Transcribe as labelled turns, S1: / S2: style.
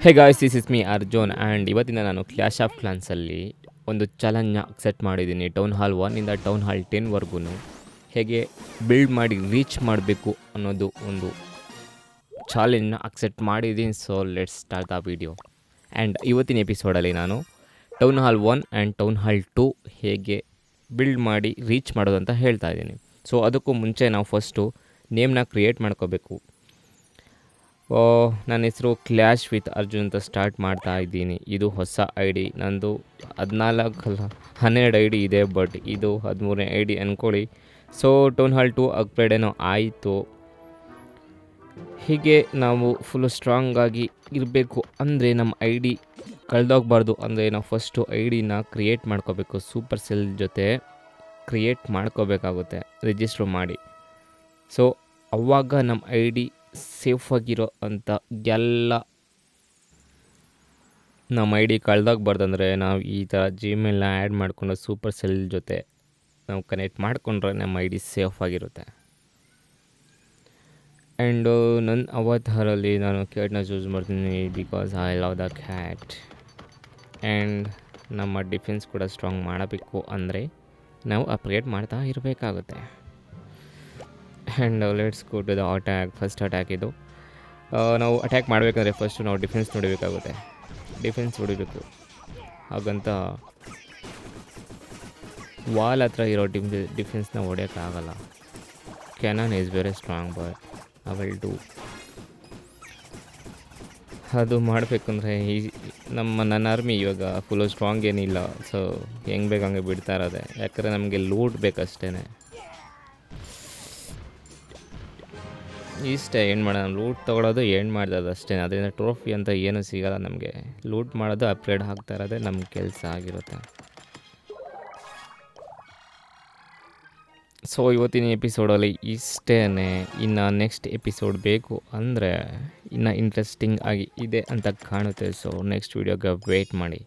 S1: Hey guys, this is me Arjun and ಇವತ್ತಿನ ನಾನು clash of ಕ್ಲಾನ್ಸಲ್ಲಿ ಒಂದು ಚಾಲೆಂಜ್ನ ಅಕ್ಸೆಪ್ಟ್ ಮಾಡಿದ್ದೀನಿ. ಟೌನ್ ಹಾಲ್ 1ಇಂದ ಟೌನ್ ಹಾಲ್ 10ವರೆಗೂ ಹೇಗೆ ಬಿಲ್ಡ್ ಮಾಡಿ ರೀಚ್ ಮಾಡಬೇಕು ಅನ್ನೋದು ಒಂದು ಚಾಲೆಂಜ್ನ ಅಕ್ಸೆಪ್ಟ್ ಮಾಡಿದ್ದೀನಿ. So let's start the video. And ಇವತ್ತಿನ ಎಪಿಸೋಡಲ್ಲಿ ನಾನು town hall 1 and town hall 2 ಹೇಗೆ ಬಿಲ್ಡ್ ಮಾಡಿ ರೀಚ್ ಮಾಡೋದು ಅಂತ ಹೇಳ್ತಾ ಇದ್ದೀನಿ. ಸೊ ಅದಕ್ಕೂ ಮುಂಚೆ ನಾವು ಫಸ್ಟು ನೇಮ್ನ ಕ್ರಿಯೇಟ್ ಮಾಡ್ಕೋಬೇಕು. ನನ್ನ ಹೆಸರು ಕ್ಲಾಶ್ ವಿತ್ ಅರ್ಜುನ್ ಅಂತ ಸ್ಟಾರ್ಟ್ ಮಾಡ್ತಾ ಇದ್ದೀನಿ. ಇದು ಹೊಸ ಐ ಡಿ ನಂದು. 12 ಐ ಡಿ ಇದೆ, ಬಟ್ ಇದು 13ನೇ ಐ ಡಿ ಅಂದ್ಕೊಳ್ಳಿ. ಸೊ ಟೌನ್ ಹಾಲ್ 2 ಅಪ್ಗ್ರೇಡ್ ಏನೋ ಆಯಿತು. ಹೀಗೆ ನಾವು ಫುಲ್ಲು ಸ್ಟ್ರಾಂಗಾಗಿ ಇರಬೇಕು ಅಂದರೆ ನಮ್ಮ ಐ ಡಿ ಕಳೆದೋಗ್ಬಾರ್ದು ಅಂದರೆ ನಾವು ಫಸ್ಟು ಐ ಡಿನ ಕ್ರಿಯೇಟ್ ಮಾಡ್ಕೋಬೇಕು. ಸೂಪರ್ ಸೆಲ್ ಜೊತೆ ಕ್ರಿಯೇಟ್ ಮಾಡ್ಕೋಬೇಕಾಗುತ್ತೆ ರಿಜಿಸ್ಟ್ರ್ ಮಾಡಿ. ಸೊ ಅವಾಗ ನಮ್ಮ ಐ ಡಿ ಸೇಫಾಗಿರೋ ಅಂಥ ಎಲ್ಲ ನಮ್ಮ ಐ ಡಿ ಕಳೆದೋಗ್ಬಾರ್ದಂದರೆ ನಾವು ಈ ಥರ ಜಿಮೇಲ್ನ ಆ್ಯಡ್ ಮಾಡಿಕೊಂಡು ಸೂಪರ್ ಸೆಲ್ ಜೊತೆ ನಾವು ಕನೆಕ್ಟ್ ಮಾಡಿಕೊಂಡ್ರೆ ನಮ್ಮ ಐ ಡಿ ಸೇಫಾಗಿರುತ್ತೆ. ಆ್ಯಂಡ್ ನನ್ನ ಅವತಾರಲ್ಲಿ ನಾನು ಕ್ಯಾಟ್ನ ಚೂಸ್ ಮಾಡ್ತೀನಿ because I love the cat. And ನಮ್ಮ ಡಿಫೆನ್ಸ್ ಕೂಡ ಸ್ಟ್ರಾಂಗ್ ಮಾಡಬೇಕು ಅಂದರೆ ನಾವು ಅಪ್ಗ್ರೇಡ್ ಮಾಡ್ತಾ ಇರಬೇಕಾಗುತ್ತೆ. And let's go to the attack. First attack ಇದು. ನಾವು ಅಟ್ಯಾಕ್ ಮಾಡಬೇಕಂದ್ರೆ ಫಸ್ಟು ನಾವು ಡಿಫೆನ್ಸ್ ನೋಡಬೇಕಾಗುತ್ತೆ. ಡಿಫೆನ್ಸ್ ಹೊಡಿಬೇಕು. ಹಾಗಂತ ವಾಲ್ ಹತ್ರ ಇರೋ ಡಿಫೆನ್ಸ್ನ ಹೊಡೆಯೋಕ್ಕಾಗಲ್ಲ. Cannon is very strong, but I will do. ಅದು ಮಾಡಬೇಕಂದ್ರೆ ನನ್ನ ಆರ್ಮಿ ಇವಾಗ ಫುಲ್ಲು ಸ್ಟ್ರಾಂಗ್ ಏನಿಲ್ಲ. ಸೊ ಹೆಂಗೆ ಬೇಕು ಹಂಗೆ ಬಿಡ್ತಾ ಇರೋದೆ, ಯಾಕಂದರೆ ನಮಗೆ ಲೂಟ್ ಬೇಕಷ್ಟೇ. ಇಷ್ಟೇ, ಏನು ಮಾಡೋಣ, ಲೂಟ್ ತೊಗೊಳೋದು ಏನು ಮಾಡ್ದದು ಅಷ್ಟೇ. ಅದರಿಂದ ಟ್ರೋಫಿ ಅಂತ ಏನೂ ಸಿಗೋಲ್ಲ ನಮಗೆ. ಲೂಟ್ ಮಾಡೋದು ಅಪ್ಗ್ರೇಡ್ ಆಗ್ತಾ ಇರೋದೇ ನಮ್ಮ ಕೆಲಸ ಆಗಿರುತ್ತೆ. ಸೊ ಇವತ್ತಿನ ಎಪಿಸೋಡಲ್ಲಿ ಇಷ್ಟೇ. ಇನ್ನು ನೆಕ್ಸ್ಟ್ ಎಪಿಸೋಡ್ ಬೇಕು ಅಂದರೆ ಇನ್ನೂ ಇಂಟ್ರೆಸ್ಟಿಂಗ್ ಆಗಿ ಇದೆ ಅಂತ ಕಾಣುತ್ತೆ. ಸೊ ನೆಕ್ಸ್ಟ್ ವೀಡಿಯೋಗೆ ವೆಯ್ಟ್ ಮಾಡಿ.